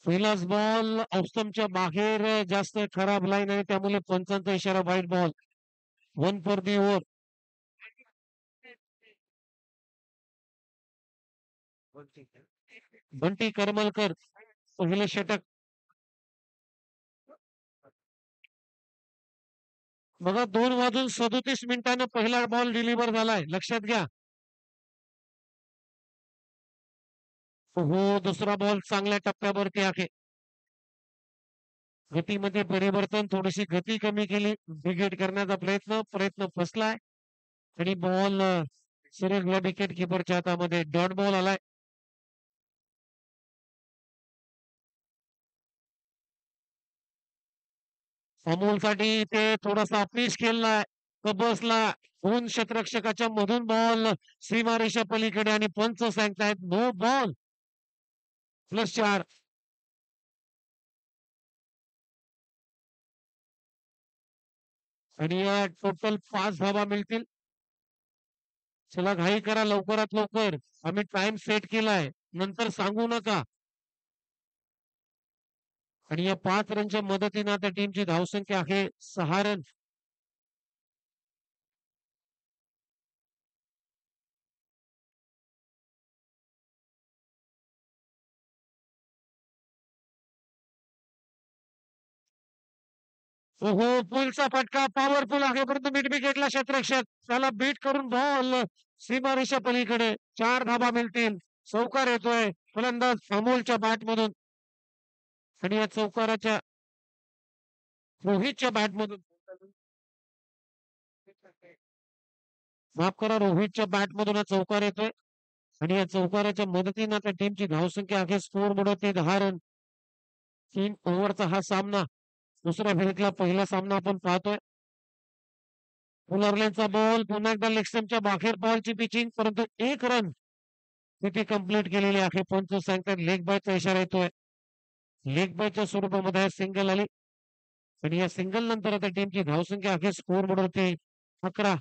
पहिलाच बॉल ऑफस्टमच्या बाहेर जास्त खराब लाईन आहे त्यामुळे पंचांचा इशारा वाईट ball. 1 for the over. Bunty Karmalkar पहिले षटक. बघा 2 वाजून 37 मिनिटांना पहिला बॉल डिलिव्हर झालाय, लक्षात घ्या. हो, दुसरा बॉल चांगल्या टप्प्यावरती आहे. गतीमध्ये परिवर्तन, थोडीशी गती कमी केली, विकेट करण्याचा प्रयत्न फसलाय आणि बॉल सरळ विकेट किपरच्या हातामध्ये. डॉट बॉल आलाय. अमोलसाठी ते थोडासा अपीस केलाय, बसला. 2 षटरक्षकाच्या मधून बॉल सीमारेषा पलीकडे आणि पंच सांगतायत नो बॉल. +4. आणि टोटल 5 धावा मिळतील. चला घाई करा लवकरात लवकर. आम्ही टाइम सेट केलाय, नंतर सांगू नका. आणि या 5 रनच्या मदतीने आता टीमची धावसंख्या आहे 6 रन. हो, पुलचा फटका पॉवरफुल आहे, परंतु मिड विकेटला क्षेत्ररक्षक त्याला बीट करून बॉल सीमारेषा पलीकडे. 4 धाबा मिळतील. चौकार येतोय फलंदाज अमोलच्या बॅटमधून आणि या चौकाराच्या रोहितच्या बॅटमधून. माफ करा, रोहितच्या बॅटमधून हा चौकार येतोय आणि या चौकाराच्या मदतीने आता टीमची धावसंख्या आहे स्कोर बनवते 10 रन. 3 ओव्हरचा हा सामना. दुसऱ्या फेरीतला पहिला सामना आपण पाहतोय. पुनर्लेनचा बॉल पुन्हा एकदा लेगस्टमच्या बाहेर बॉलची पिचिंग, परंतु 1 रन तिथे कंप्लीट केलेली आहे. पंच सांगतात लेग बायचा इशारा येतोय. लेग बायच्या स्वरूपामध्ये सिंगल आली आणि या सिंगल नंतर आता टीमची धावसंख्या आहे स्कोर बोर्ड होते 11.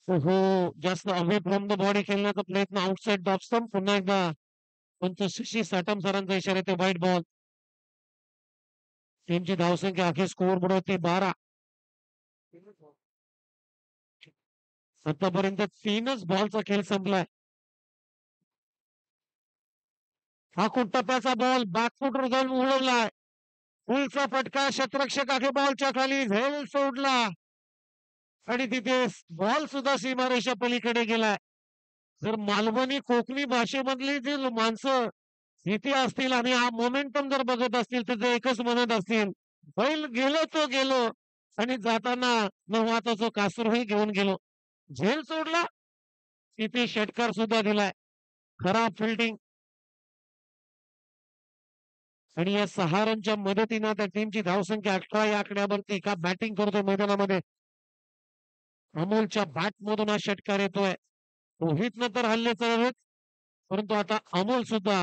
हो, जास्त अवे फ्रॉम द बॉडी खेळण्याचा प्रयत्न आउटसाइड द स्टंप. पुन्हा एकदा पंच शशी साटम सरांचा इशारा येतो व्हाईट बॉल. टीमची धावसंख्या आहे स्कोर बोर्ड होते 12. आतापर्यंत 3च बॉलचा खेळ संपलाय. हा खूप टप्प्याचा बॉल बॅकफुटवर जाऊन उडवलाय. फुलचा फटका, क्षेत्ररक्षक आहे बॉलच्या खाली, झेल सोडला आणि तिथे बॉल सुद्धा सीमारेषा पलीकडे गेलाय. जर मालवणी कोकणी भाषेमधली जी माणसं इथे असतील आणि हा मोमेंटम जर बघत असतील तर ते एकच म्हणत असतील, बैल गेलो तो गेलो आणि जाताना नवाचा कासरही घेऊन गेलो. झेल सोडला, तिथे षटकार सुद्धा दिलाय. खराब फिल्डिंग आणि या 6 रनच्या मदतीनं त्या टीमची धावसंख्या 18 या आकड्यावरती. का बॅटिंग करतोय मैदानामध्ये. अमोलच्या बॅट मधून हा षटकार येतोय. रोहितनं तर हल्ले चढवलेत, परंतु आता अमोल सुद्धा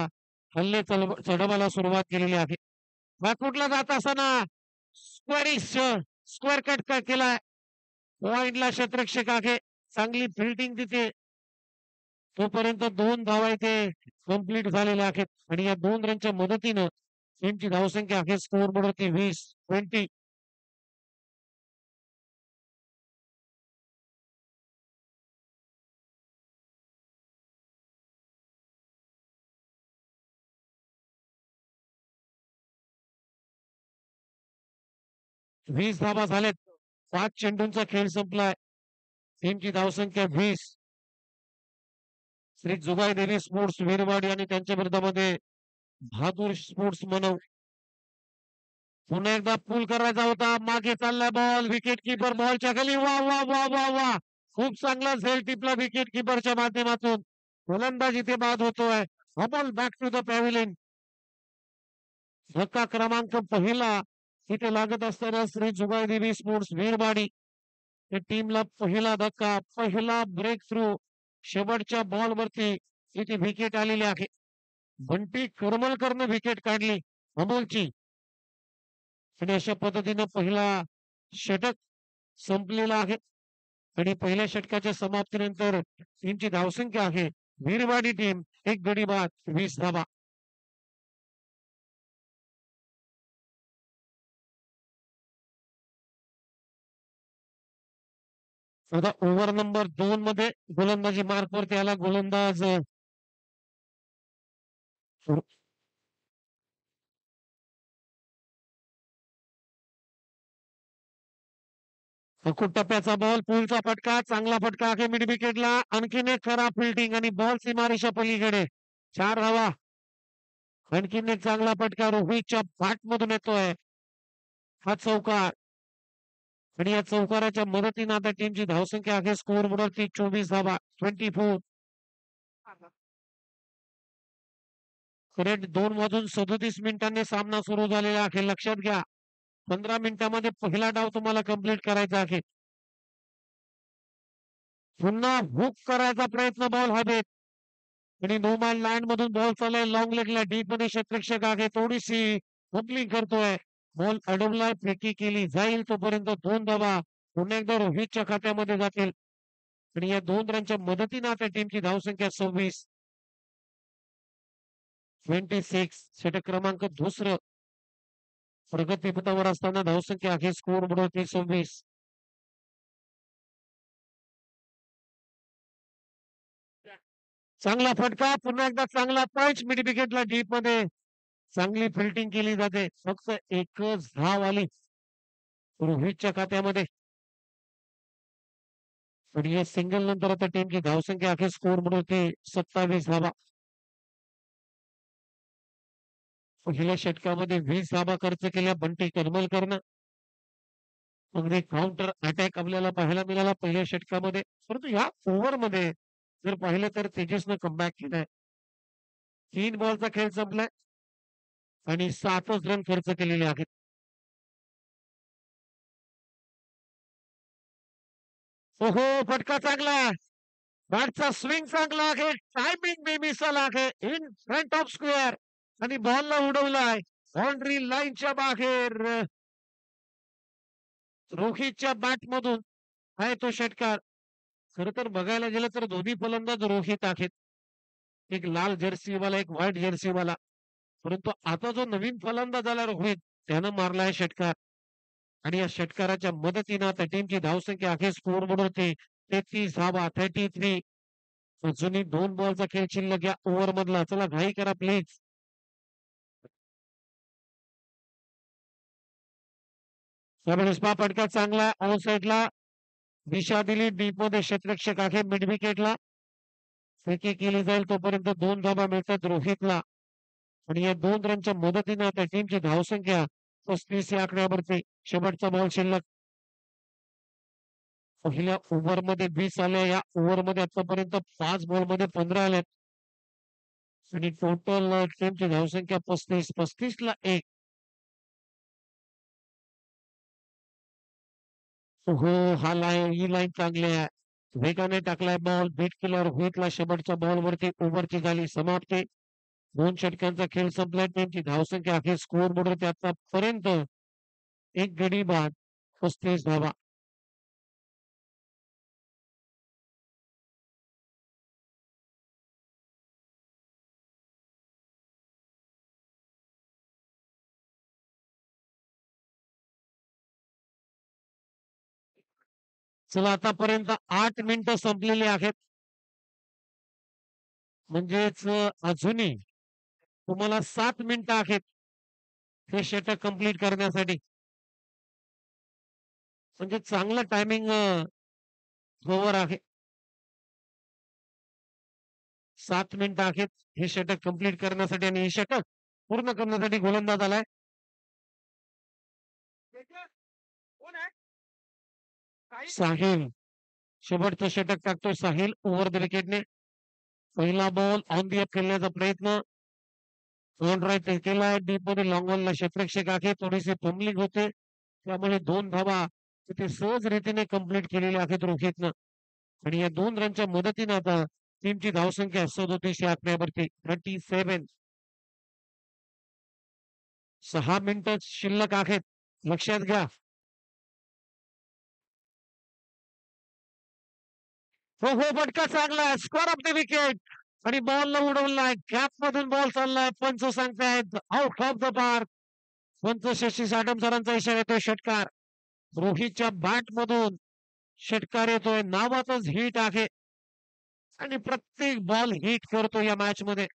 हल्ले चढवायला सुरुवात केलेली आहे. बॅकफुटला जात असताना स्क्वेअर कट केलाय. पॉइंटला क्षेत्ररक्षक आहे. चांगली फिल्डिंग तिथे. तोपर्यंत 2 धावा इथे कंप्लीट झालेल्या आहेत आणि या 2 रनच्या मदतीनं टीमची धावसंख्या आहे स्कोर बोर्डवरती 20. 20 धावा झाल्यात. 5 चेंडूंचा खेळ संपलाय. टीमची धावसंख्या 20. श्री जुगाई देवी स्पोर्ट्स वीरवाडी आणि त्यांच्या विरोधामध्ये बहादूर स्पोर्ट्स मनव. पुन्हा एकदा पूल करायचा होता. मागे चाललाय बॉल. विकेट किपर बॉलच्या खाली. वा वा वा वा वा, खूप चांगला झेल टिपला विकेट किपरच्या माध्यमातून. गोलंदाज इथे बाद होतोय. Amol back to the pavilion. धक्का क्रमांक पहिला इथे लागत असताना श्री जुगाई देवी स्पोर्ट्स वीरवाडी टीमला पहिला धक्का, पहिला ब्रेक थ्रू. शेवटच्या बॉलवरती इथे विकेट आलेली आहे. बंटी करमलकरनं विकेट काढली अमोलची आणि अशा पद्धतीनं पहिला षटक संपलेलं आहे आणि पहिल्या षटकाच्या समाप्तीनंतर टीमची धावसंख्या आहे वीरवाडी टीम 1 गडी बाद 20 धावा. आता ओव्हर नंबर 2 मध्ये गोलंदाजी मार्क वरती आला गोलंदाज खूप टप्प्याचा बॉल पुलचा फटका चांगला फटका आहे मिड विकेटला आणखीन एक खराब फिल्डिंग आणि बॉल सीमारेषा पलीकडे 4 धावा. आणखीन एक चांगला फटका रोहितच्या बॅट मधून येतोय हा चौकार आणि या चौकाराच्या मदतीने आता टीमची धावसंख्या आहे स्कोर वरती 24 धावा 24. करेक्ट 2 वाजून 37 मिनिटांनी सामना सुरू झालेला आहे लक्षात घ्या 15 मिनिटांमध्ये पहिला डाव तुम्हाला कंप्लीट करायचा आहे. पुन्हा हुक करायचा प्रयत्न बॉल हवेत आणि नो मॅन लाईन मधून बॉल चाललाय लॉंग लेगला डीप मध्ये क्षेत्ररक्षक आहे थोडीशी बबलिंग करतोय बॉल अडवलाय फेकी केली जाईल तोपर्यंत 2 धावा पुन्हा एकदा रोहितच्या खात्यामध्ये जातील आणि या 2 रनच्या मदतीने आता टीमची धावसंख्या 26 26 षटक क्रमांक दुसरं प्रगतीपथावर असताना धावसंख्या आहे स्कोर वरती 26. चांगला फटका पुन्हा एकदा चांगला पंच मिड विकेटला डीप मध्ये चांगली फिल्डिंग केली जाते फक्त एकच धाव आली रोहितच्या खात्यामध्ये आणि या सिंगल नंतर आता टीमची धावसंख्या आहे स्कोर वरती 27 धावा. पहिल्या षटकामध्ये 20 धावा खर्च केल्या बंटी करमलकरनं अगदी काउंटर अटॅक आपल्याला पाहायला मिळाला पहिल्या षटकामध्ये परंतु या ओव्हर मध्ये जर पाहिलं तर तेजसनं कमबॅक केलाय 3 बॉलचा खेळ संपलाय आणि 7च रन खर्च केलेले आहेत. ओहो फटका चांगला बॅटचा स्विंग चांगला आहे टायमिंग बेमिसाल आहे इन फ्रंट ऑफ स्क्वेअर आणि बॉलला उडवलाय बाउंड्री लाईनच्या बाहेर रोहितच्या बॅट मधून आहे तो षटकार. खर तर बघायला गेलं तर दोन्ही फलंदाज रोहित आहेत एक लाल जर्सीवाला एक व्हाईट जर्सीवाला परंतु आता जो नवीन फलंदाज आला रोहित त्यानं मारलाय षटकार आणि या षटकाराच्या मदतीनं आता टीमची धावसंख्या आहे स्कोर वरती 33 धावा 33. अजूनही 2 बॉलचा खेळ शिल्लक या ओव्हर मधला चला घाई करा प्लीज. फटका चांगला ऑन साईडला दिशा दिली डीप मध्ये क्षेत्ररक्षक आहे मिड विकेटला फेकी केली जाईल तोपर्यंत 2 धावा मिळतात रोहितला आणि या 2 रनच्या मदतीने आता टीमची धावसंख्या 35 या आकड्यावरती शेवटचा बॉल शिल्लक पहिल्या ओव्हर मध्ये 20 आल्या या ओव्हर मध्ये आतापर्यंत 5 बॉल मध्ये 15 आल्यात आणि टोटल टीमची धावसंख्या 35 ला 1. हो हा लाईन ही लाईन चांगली आहे वेगाने टाकलाय बॉल बीट केल्यावर रोहितला शेवटच्या बॉल वरती ओव्हरची झाली समाप्ती 2 षटकांचा खेळ संपलाय त्यांची धावसंख्या आहे स्कोर बोर्डवरती आतापर्यंत 1 गडी बाद 35 धावा. चला आतापर्यंत 8 मिनिटं संपलेली आहेत म्हणजेच अजूनही तुम्हाला 7 मिनिटं आहेत हे षटक कंप्लीट करण्यासाठी म्हणजे चांगलं टायमिंग ओव्हर आहे 7 मिनिटं आहेत हे षटक कंप्लीट करण्यासाठी आणि हे षटक पूर्ण करण्यासाठी गोलंदाज आलाय साहिल शेवटचं षटक टाकतोय साहिल ओव्हर द विकेटने पहिला बॉल ऑन दी अप खेळण्याचा प्रयत्न ऑन राईट केलाय डीप मध्ये लॉंग बॉलला क्षेत्ररक्षक आहे थोडीशी फंबलिंग होते त्यामुळे 2 धावा तिथे सहज रीतीने कंप्लीट केलेल्या आहेत रोहितनं आणि या 2 रनच्या मदतीने आता टीमची धावसंख्या 37 या आकड्यावरती 37. 6 मिनिटं शिल्लक आहेत लक्षात घ्या हो हो, फटका चांगला स्क्वेअर ऑफ द विकेट आणि बॉलला उडवलाय. गॅप मधून बॉल चाललाय. पंच सांगतायत आउट ऑफ द पार्क. पंच शशी साठम सरांचा इशारा येतोय. षटकार रोहितच्या बॅट मधून षटकार येतोय. नावातच हिट आहे आणि प्रत्येक बॉल हिट करतो या मॅच मध्ये.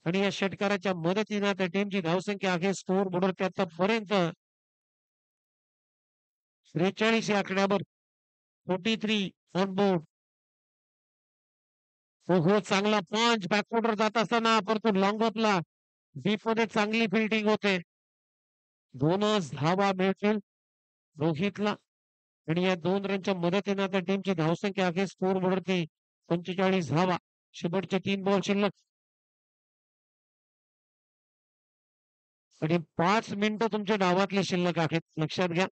आणि या षटकाराच्या मदतीनं त्या टीमची धावसंख्या आहे स्कोर बोर्डवरती आतापर्यंत 43 या आकड्यावर 43 ऑन बोर्ड. हो हो, चांगला पंच बॅकफुटर जात असताना परतून लॉंग ऑफला डीप मध्ये चांगली फिल्डिंग होते. दोनच धावा मिळतील रोहितला आणि या 2 रनच्या मदतीनं त्या टीमची धावसंख्या आहे स्कोर बोर्डवरती 45 धावा. शेवटचे 3 बॉल शिल्लक आणि 5 मिनिटं तुमच्या डावातले शिल्लक आहेत. लक्षात घ्या.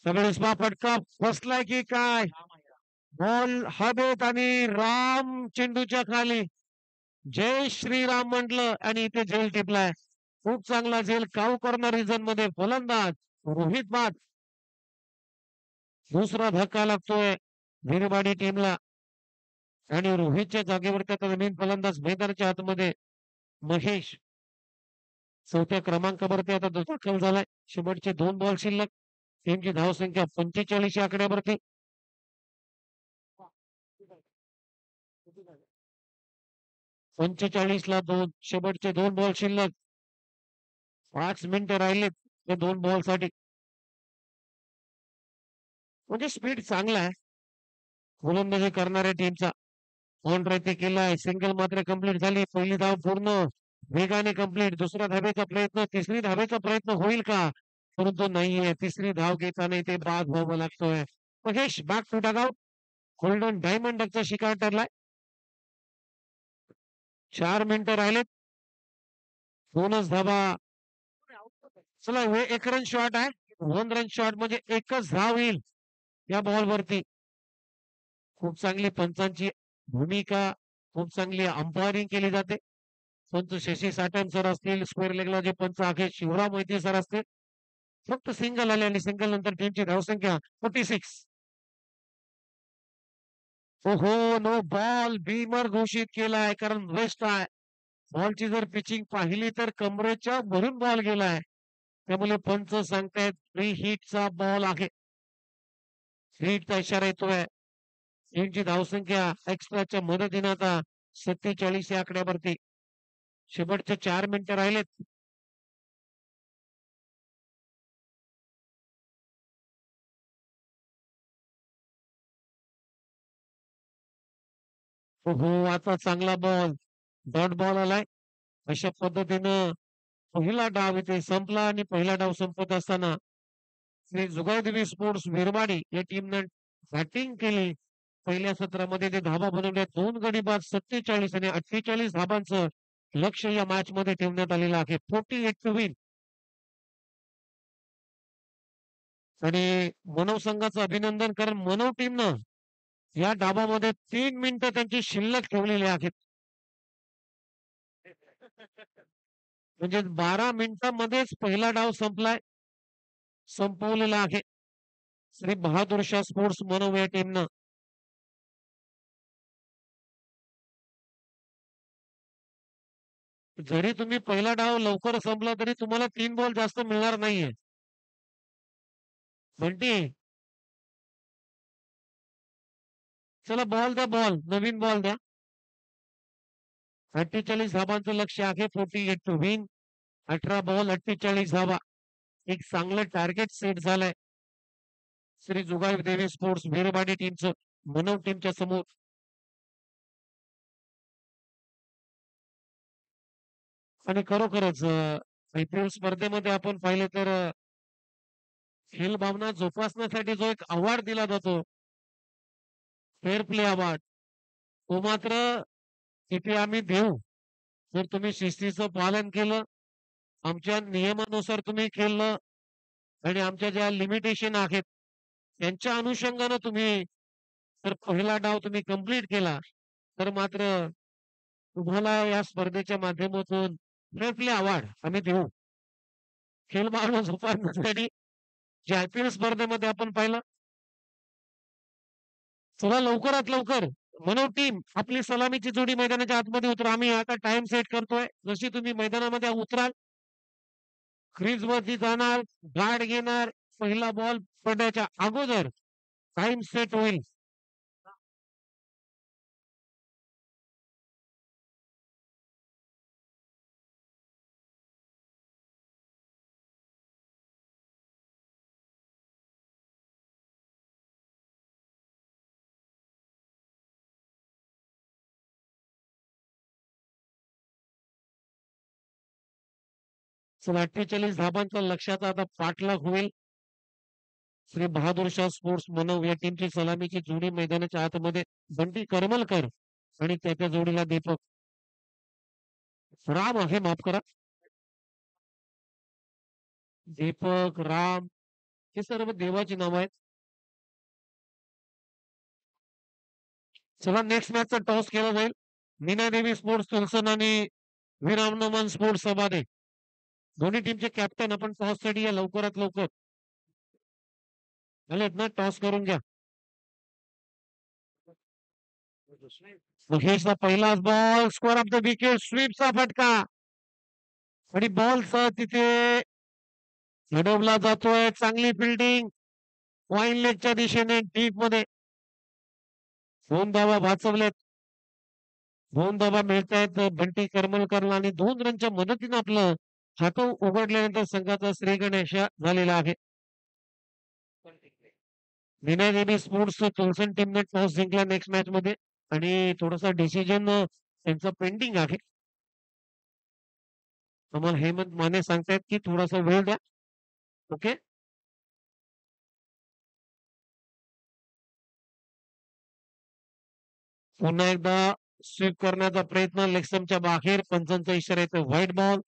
सगळे फटका बसलाय की काय? बॉल हवेत आणि राम चेंडूच्या खाली. जय श्रीराम म्हटलं आणि इथे झेल टिपलाय. खूप चांगला झेल. काऊ कॉर्नर रिझन मध्ये फलंदाज रोहित बाद. दुसरा धक्का लागतोय वीरवाडी टीमला आणि रोहितच्या जागेवरती आता नवीन फलंदाज मैदानाच्या आतमध्ये महेश चौथ्या क्रमांकावरती आता दाखल झालाय. शेवटचे 2 बॉल शिल्लक. टीमची धावसंख्या 45 या आकड्यावरती. 45 ला 2. शेवटचे 2 बॉल शिल्लक. 5 मिनिटं राहिलेत त्या 2 बॉल साठी. म्हणजे स्पीड चांगला आहे गोलंदाजी करणाऱ्या टीमचा. ऑन रती केलाय. सिंगल मात्र कंप्लीट झाली. पहिली धाव पूर्ण वेगाने कंप्लीट. दुसऱ्या धावेचा प्रयत्न, तिसरी धावेचा प्रयत्न होईल का? परंतु नाहीये. तिसरी धाव घेताना ते बाद व्हावं लागतोय. Mahesh back to dugout. Golden डायमंडचा शिकार ठरलाय. 4 मिनिटं राहिलेत. 2च धावा. चला हे 1 रन शॉट आहे. 1 रन शॉट म्हणजे एकच धाव येईल या बॉलवरती. खूप चांगली पंचांची भूमिका, खूप चांगली अंपायरिंग केली जाते. पंच शशी साठम सर असतील. स्क्वेअर लेगला जे पंच आहे शिवराम मोहिते सर असतील. फक्त सिंगल आले आणि सिंगल नंतर टीमची धावसंख्या 46. ओहो, नो बॉल. बीमर घोषित केलाय कारण वेस्ट आहे. बॉलची जर पिचिंग पाहिली तर कमरेच्या भरून बॉल गेलाय. त्यामुळे पंच सांगतायत फ्री हिटचा बॉल आहे. हिटचा इशारा येतोय. टीमची धावसंख्या एक्स्ट्राच्या मदतीनं आता 47 या आकड्यावरती. शेवटचे 4 मिनिटं राहिलेत. हो आता चांगला बॉल. डॉट बॉल आलाय. अशा पद्धतीनं पहिला डाव इथे संपला आणि पहिला डाव संपत असताना श्री जुगायदेवी स्पोर्ट्स विरवाडी या टीमनं बॅटिंग केली. पहिल्या सत्रामध्ये ते धाबा बनवल्या 2 गडी बाद 47 आणि 48 धाबांचं लक्ष या मॅच मध्ये ठेवण्यात आलेलं आहे. 48 टू विन. आणि मनव संघाचं अभिनंदन कारण मनव टीमनं या डाबामध्ये 3 मिनिटं त्यांची शिल्लक ठेवलेली आहेत. म्हणजे 12 मिनिटांमध्येच पहिला डाव संपलाय. संपवलेला आहे श्री बहादूर शाह स्पोर्ट्स मनव या टीमनं. जरी तुम्ही पहिला डाव लवकर संपला तरी तुम्हाला 3 बॉल जास्त मिळणार नाहीये. बंटी चला बॉल द्या. नवीन बॉल द्या. 48 धाबांचं लक्ष आहे. 48 टू विन. 18 बॉल 48 धाबा. एक चांगलं टार्गेट सेट झालंय श्री जुगार देवी स्पोर्ट्स वीरवाडी टीमचं मनव टीमच्या समोर. आणि खरोखरच IPL स्पर्धेमध्ये आपण पाहिले तर खेळ भावना जोपासण्यासाठी जो एक अवॉर्ड दिला जातो फेअर प्ले अवॉर्ड, तो मात्र इथे आम्ही देऊ. जर तुम्ही शिस्तीचं पालन केलं, आमच्या नियमानुसार तुम्ही खेळलं आणि आमच्या ज्या लिमिटेशन आहेत त्यांच्या अनुषंगानं तुम्ही जर पहिला डाव तुम्ही कंप्लीट केला तर मात्र तुम्हाला या स्पर्धेच्या माध्यमातून फेअर प्ले अवॉर्ड आम्ही देऊ. खेळ भावना जोपासण्यासाठी जे IPL स्पर्धेमध्ये आपण पाहिलं. चला लवकरात लवकर मनोज टीम आपली सलामीची जोडी मैदानाच्या आतमध्ये उतरा. आम्ही आता टाइम सेट करतोय. जशी तुम्ही मैदानामध्ये उतराल, क्रीज वरती जाणार, गार्ड घेणार, पहिला बॉल पडण्याच्या अगोदर टाइम सेट होईल. चला 48 धाबांचा लक्षात आता पाठलाग होईल. श्री बहादूर शाह स्पोर्ट्स मनव या टीमची सलामीची जोडी मैदानाच्या आतमध्ये बंटी करमलकर आणि त्याच्या जोडीला दीपक राम आहे, माफ करा, दीपक राम हे सर्व देवाची नाव आहेत. चला नेक्स्ट मॅचचा टॉस केला जाईल. मीना देवी स्पोर्ट्स तुलसन आणि विरामनमन स्पोर्ट्स सबादे दोन्ही टीमचे कॅप्टन आपण टॉस साठी या लवकरात लवकर आलेत ना. टॉस करून घ्या. महेशचा पहिलाच ball, score off the wicket, स्वीपचा फटका आणि बॉलचा तिथे लढवला जातोय. चांगली फिल्डिंग वाईन लेगच्या दिशेने डीप मध्ये. 2 धावा वाचवलेत, 2 धावा मिळत आहेत बंटी करमलकरला आणि 2 रनच्या मदतीने आपलं खातं उघडल्यानंतर संघाचा श्रीगणेश झालेला आहे. विनय देवी स्पोर्ट्स तुलसन टीमने टॉस जिंकला नेक्स्ट मॅच मध्ये आणि थोडासा डिसिजन त्यांचा पेंडिंग आहे. आम्हाला हेमंत माने सांगतायत की थोडासा वेळ द्या. ओके, पुन्हा एकदा स्वीप करण्याचा प्रयत्न, लेक्समच्या बाहेर, पंचांचा इशारा येतो व्हाईट बॉल.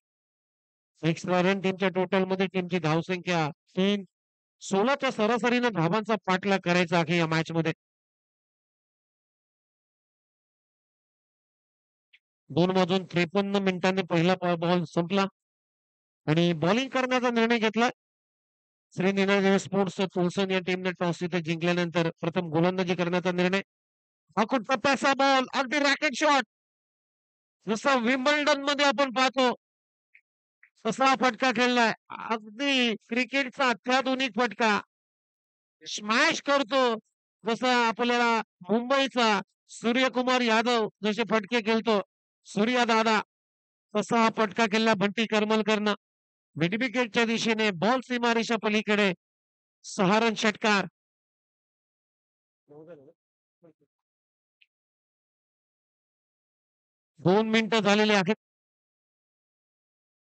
एक्स्ट्रा रन टीमच्या टोटल मध्ये टीमची धावसंख्या 3. 16च्या सरासरीने धावांचा पाठलाग करायचा आहे या मॅच मध्ये. 2 वाजून 53 मिनिटांनी पहिला बॉल संपला आणि बॉलिंग करण्याचा निर्णय घेतला. श्री निनादेवी स्पोर्ट्स तुलसन या टीमने टॉस तिथे जिंकल्यानंतर प्रथम गोलंदाजी करण्याचा निर्णय. हा खूप टप्प्याचा बॉल, अगदी रॅकेट शॉट, जसा विम्बल्डन मध्ये आपण पाहतो तसा फटका खेळलाय. अगदी क्रिकेटचा अत्याधुनिक फटका, स्मॅश करतो जसा आपल्याला मुंबईचा सूर्यकुमार यादव जसे फटके खेळतो सूर्या दादा, तसा हा फटका खेळला बंटी करमलकरनं. मिड विकेटच्या दिशेने बॉल सीमारेषा पलीकडे 6 रन षटकार. 2 मिनिटं झालेली आहेत.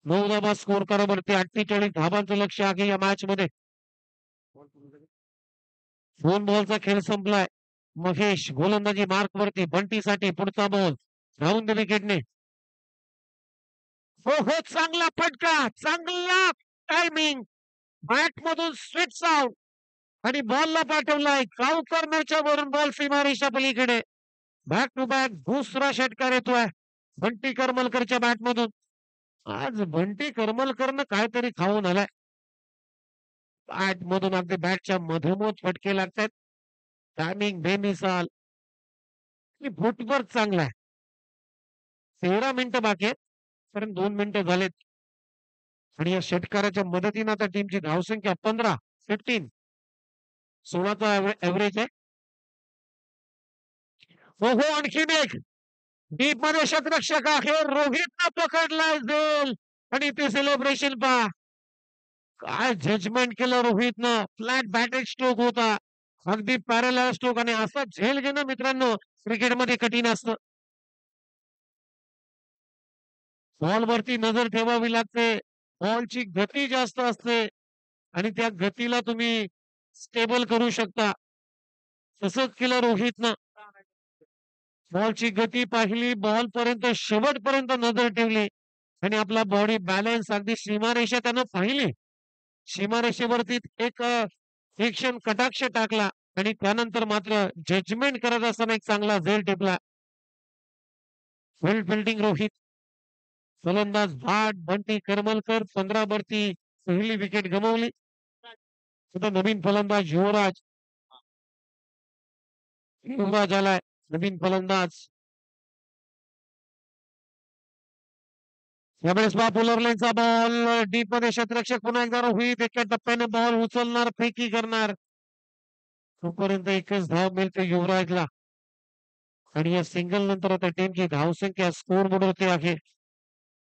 9 धाबा स्कोर करावरती 48 धाबांचं लक्ष आहे या मॅच मध्ये. 2 बॉलचा खेळ संपलाय. महेश गोलंदाजी मार्क वरती, बंटीसाठी पुढचा बॉल राहून दे विकेटने. हो हो, चांगला फटका, चांगला टायमिंग, बॅट मधून स्विच आउट आणि बॉलला पाठवलाय काउ करण्याच्या वरून बॉल सीमारेषा पलीकडे. बॅक टू बॅक दुसरा षटकार येतोय बंटी करमलकरच्या बॅट मधून. आज बंटी करमलकरनं काहीतरी खाऊन आलाय. बॅट मधून अगदी बॅटच्या मधोमध फटके लागतात. टायमिंग बेमिसाल, फुटवर्क चांगला आहे. 13 मिनिटं बाकी आहेत, कारण 2 मिनिटं झालेत आणि या षटकाराच्या मदतीने आता टीमची धावसंख्या 15. 16चा ऍव्हरेज आहे. हो हो, आणखीन एक डीप मध्ये शतरक्षक आहे, रोहितनं पकडलाय झेल आणि ते सेलिब्रेशन पहा. काय जजमेंट केलं रोहितनं. फ्लॅट बॅटेड स्ट्रोक होता, अगदी पॅरल स्ट्रोक, आणि असा झेल घेणं मित्रांनो क्रिकेटमध्ये कठीण असतं. बॉलवरती नजर ठेवावी लागते, बॉलची गती जास्त असते आणि त्या गतीला तुम्ही स्टेबल करू शकता. तसंच केलं रोहितनं. बॉलची गती पाहिली, बॉल पर्यंत शेवटपर्यंत नजर ठेवली आणि आपला बॉडी बॅलन्स, अगदी सीमारेषा त्यानं पाहिली. सीमारेषेवरती एक तीक्ष्ण कटाक्ष टाकला आणि त्यानंतर मात्र जजमेंट करत असताना एक चांगला झेल टिपला. वेल फिल्डिंग रोहित. फलंदाज भाट बंटी करमलकर 15 वरती पहिली विकेट गमावली. आता नवीन फलंदाज युवराज आलाय नवीन फलंदाज. यावेळेस पॉप्युलर लाईनचा बॉल डीप मध्ये क्षेत्ररक्षक पुन्हा एकदा रोहित एका टप्प्याने बॉल उचलणार फेकी करणार. तोपर्यंत एकच धाव मिळते युवराजला आणि या सिंगल नंतर आता टीमची धावसंख्या स्कोर बोर्ड होते आहे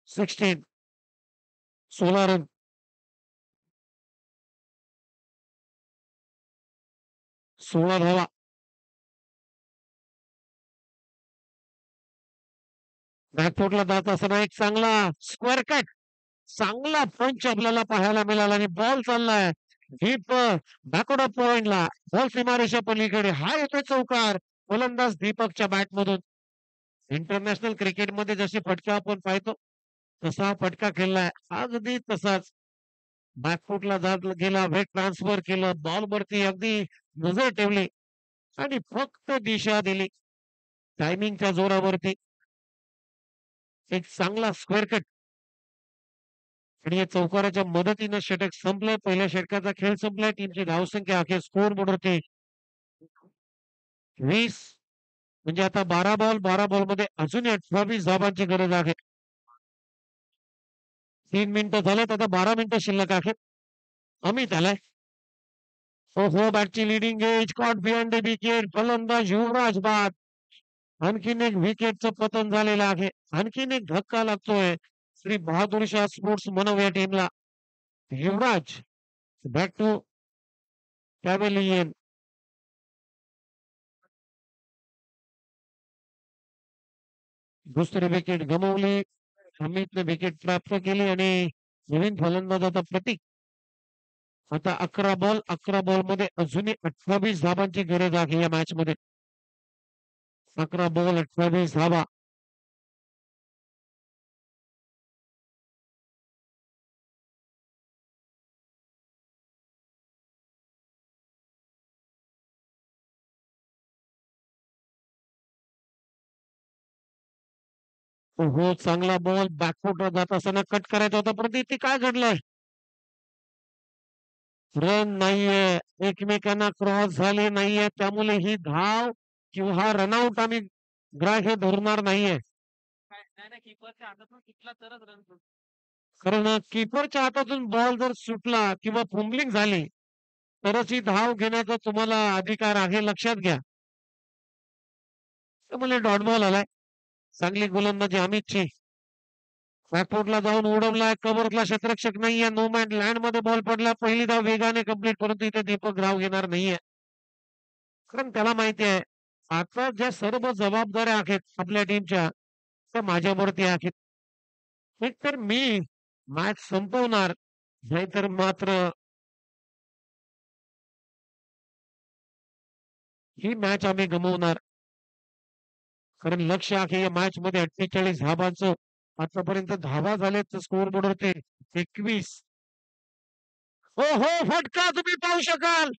16 16 रन. सोळा धावा. बॅकफुटला जात असताना एक चांगला स्क्वेअर कट चांगला पंच आपल्याला पाहायला मिळाला आणि बॉल चाललाय डीप बॅकवर्ड ऑफ पॉइंटला बॉल सीमारेषा पलीकडे हा येतोय चौकार फलंदाज दीपकच्या बॅटमधून. इंटरनॅशनल क्रिकेटमध्ये जसे फटका आपण पाहतो तसा फटका खेळलाय अगदी तसाच. बॅकफुटला जात गेला वेट ट्रान्सफर केलं बॉल वरती अगदी नजर ठेवली आणि फक्त दिशा दिली टायमिंगच्या जोरावरती. एक चांगला स्क्वेअर कट आणि या चौकाराच्या मदतीनं षटक संपलंय. पहिल्या षटकाचा खेळ संपलाय. टीमची धावसंख्या अखेर स्कोर बोर्डवरती 20 म्हणजे आता 12 बॉल मध्ये अजून 28 धावांची गरज आहे. 3 मिनिटं झालेत आता 12 मिनिटं शिल्लक आहेत. अमित आलाय. हो बॅटची leading edge caught behind the wicket फलंदाज युवराज बाद. आणखीन एक विकेटचं पतन झालेलं आहे. आणखीन एक धक्का लागतोय श्री बहादूर शाह स्पोर्ट्स मनव या टीमला. युवराज बॅक टू पॅव्हेलियन. दुसरी विकेट गमावली. अमितने विकेट प्राप्त केली आणि नवीन फलंदाजाचा प्रतीक. आता 11 बॉल मध्ये अजूनही 28 धावांची गरज आहे या मॅच मध्ये. 11 बॉल 28 धावा. हो चांगला बॉल बॅकफुटवर जात असताना कट करायचा होता परंतु इथे काय घडलंय. रन नाहीये एकमेकांना क्रॉस झाले नाहीये त्यामुळे ही धाव किंवा हा रनआउट आम्ही ग्राह्य धरणार नाहीये. कारण किपरच्या हातातून बॉल जर सुटला किंवा फुंबलिंग झाली तरच ही धाव घेण्याचा तुम्हाला अधिकार आहे लक्षात घ्या. त्यामुळे डॉट बॉल आलाय. चांगली गोलंदाजी अमितची. बॅकफुटला जाऊन उडवलाय कव्हरला क्षेत्ररक्षक नाहीये. नो मॅन लँड मध्ये बॉल पडला. पहिली धाव वेगाने कंप्लीट परंतु इथे दीपक धाव घेणार नाहीये. कारण त्याला माहिती आहे आता ज्या सर्व जबाबदाऱ्या आहेत आपल्या टीमच्या त्या माझ्यावरती आहेत. एकतर मी मॅच संपवणार नाहीतर मात्र ही मॅच आम्ही गमवणार. कारण लक्ष आहे या मॅच मध्ये 48 धावांचं आतापर्यंत धावा झालेत स्कोर बोर्डवरती 21. हो फटका तुम्ही पाहू शकाल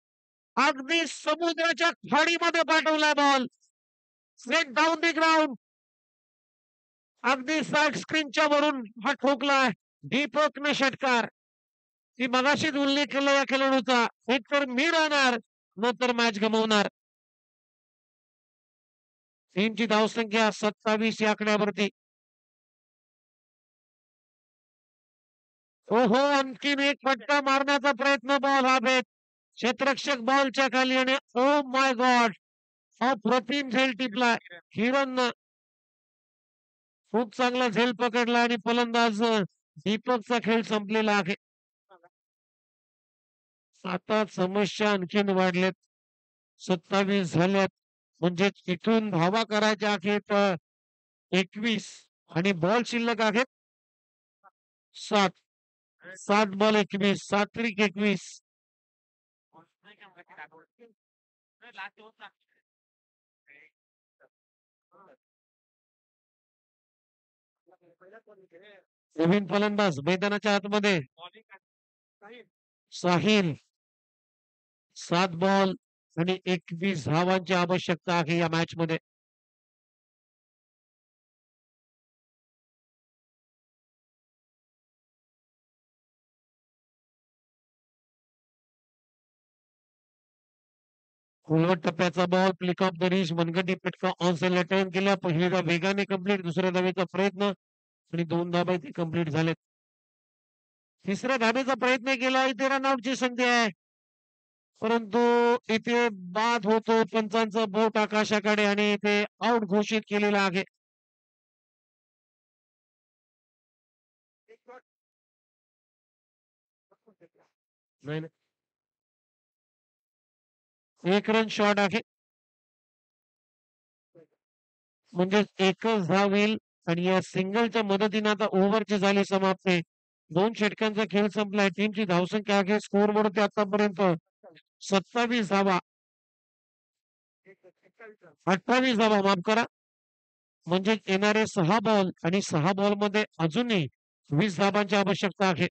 अगदी समुद्राच्या खाडीमध्ये पाठवलाय ball straight down the ground. अगदी साईड स्क्रीनच्या वरून हा ठोकलाय दीपकने षटकार. ती मगाशीच उल्लेख केला या खेळाडूचा एकतर मी राहणार नंतर मॅच गमवणार. टीमची धावसंख्या 27 या आकड्यावरती. आणखीन एक फटका मारण्याचा प्रयत्न बॉल हवेत क्षेत्ररक्षक बॉलच्या खाली आणि ओ माय गॉड अप्रतिम झेल टिपला हिरन. खूप चांगला झेल पकडला आणि फलंदाज दीपकचा खेळ संपलेला आहे. आता समस्या आणखीन वाढल्यात 27 झाल्यात म्हणजे इथून धावा करायच्या आहेत 21 आणि बॉल शिल्लक आहेत 7. 7 बॉल 21 7 × 21. नवीन फलंदाज मैदानाच्या आतमध्ये साहिल. 7 बॉल आणि 21 धावांची आवश्यकता आहे या मॅच मध्ये. खोलवट टप्प्याचा ball flick off the wrist मनगटी पटका ऑन साइडला टर्न केला. पहिली धाव वेगाने कंप्लीट, दुसऱ्या धावेचा प्रयत्न आणि 2 धाबा इथे कंप्लीट झालेत. तिसऱ्या धाबेचा प्रयत्न केला, इथे रनआउटची संधी आहे. परंतु इथे बाद होतो, पंचांचं बोट आकाशाकडे आणि इथे आउट घोषित केलेला आहे. नाही नाही. एक रन शॉर्ट आहे. म्हणजे एकच धाव येईल आणि या सिंगलच्या मदतीने आता ओव्हरची झाली समाप्ती. 2 षटकांचा खेळ संपलाय. टीमची धावसंख्या आहे स्कोर बोर्डवरती आतापर्यंत 27 धावा, 28 धावा माफ करा. म्हणजे येणारे 6 बॉल आणि 6 बॉल मध्ये अजूनही 20 धाबांची आवश्यकता आहे.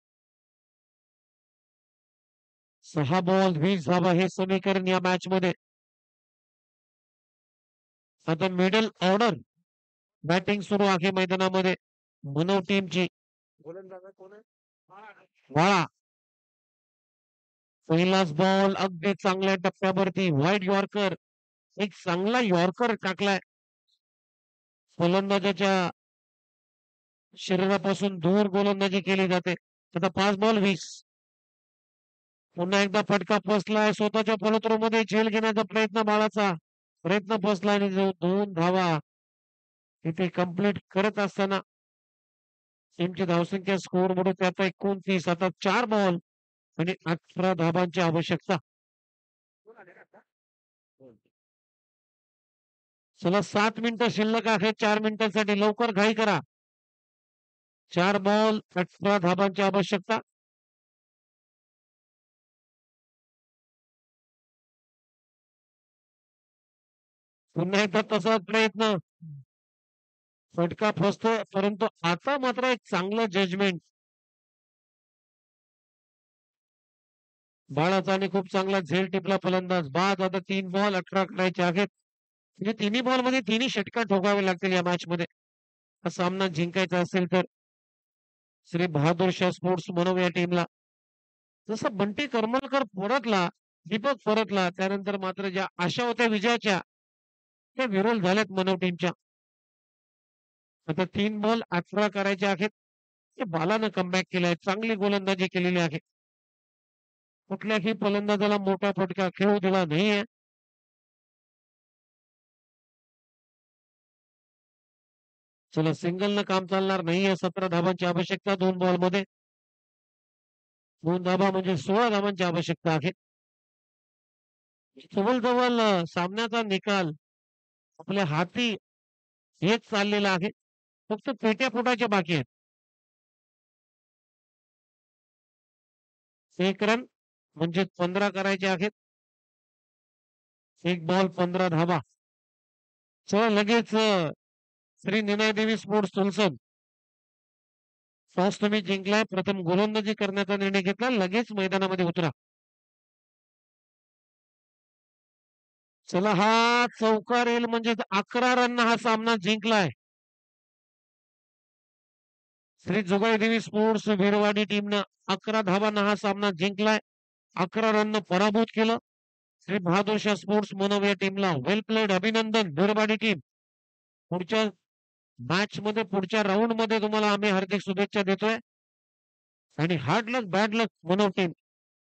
6 बॉल 20 धाबा हे समीकरण या मॅच मध्ये. आता मिडल ऑर्डर बॅटिंग सुरू आहे मैदानामध्ये मनव टीमची. वाळा पहिलाच बॉल अगदी चांगल्या टप्प्यावरती व्हाईट यॉर्कर, एक चांगला यॉर्कर टाकलाय. फलंदाजाच्या शरीरापासून दूर गोलंदाजी केली जाते. आता 5 बॉल 20. पुन्हा एकदा फटका फसलाय. स्वतःच्या फलत्रो मध्ये झेल घेण्याचा प्रयत्न बाळाचा प्रयत्न फसला आणि जो 2 धावा इथे कंप्लीट करत असताना टीमची धावसंख्या स्कोर म्हणून त्याचा 29. आता 4 बॉल आणि 18 धाबांची आवश्यकता. चला 7 मिनिटं शिल्लक आहे. 4 मिनिटांसाठी लवकर घाई करा. 4 बॉल 18 धाबांची आवश्यकता. पुन्हा एकदा तसाच प्रयत्न. फटका फसतोय परंतु आता मात्र एक चांगलं जजमेंट बाळाचा आणि खूप चांगला झेल टिपला फलंदाज. बाद आता 3 बॉल 18 करायचे आहेत. म्हणजे तिन्ही बॉल मध्ये तिन्ही षटकार ठोकावे लागतील या मॅच मध्ये हा सामना जिंकायचा असेल तर. श्री बहादूर शाह स्पोर्ट्स म्हणून या टीमला जसं बंटी करमलकर परतला, दीपक परतला, त्यानंतर मात्र ज्या आशा होत्या विजयाच्या त्या विरोध झाल्यात मनव टीमच्या. आता 3 बॉल 18 करायचे आहेत. ते बालानं कमबॅक केलाय, चांगली गोलंदाजी केलेली आहे. कुठल्याही फलंदाजाला मोठा फटका खेळू दिला नाहीये. चला सिंगल न काम चालणार नाहीये. 17 धाबांची आवश्यकता 2 बॉल मध्ये. 2 धाबा म्हणजे 16 धाबांची आवश्यकता आहे. जवळ सामन्याचा निकाल आपल्या हाती हेच चाललेला आहे. फक्त पेट्या फुटायच्या बाकी आहेत. 1 रन म्हणजे 15 करायचे आहेत. 1 बॉल 15 धाबा. चला लगेच श्री निनाय देवी स्पोर्ट्स तुलसन टॉस तुम्ही जिंकलाय. प्रथम गोलंदाजी करण्याचा निर्णय घेतला. लगेच मैदानामध्ये उतरा. चला हा चौकार येईल म्हणजे 11 रन हा सामना जिंकलाय. श्री जुगाई देवी स्पोर्ट्स वीरवाडी टीमनं 11 धावांना हा सामना जिंकलाय. 11 रन पराभूत केलं. श्री बहादूर शाह स्पोर्ट्स मनव या टीमला वेल प्लेड अभिनंदन. वीरवाडी टीम पुढच्या मॅच मध्ये पुढच्या राऊंड मध्ये तुम्हाला आम्ही हार्दिक शुभेच्छा देतोय आणि हार्ड लक बॅड लक मनव टीम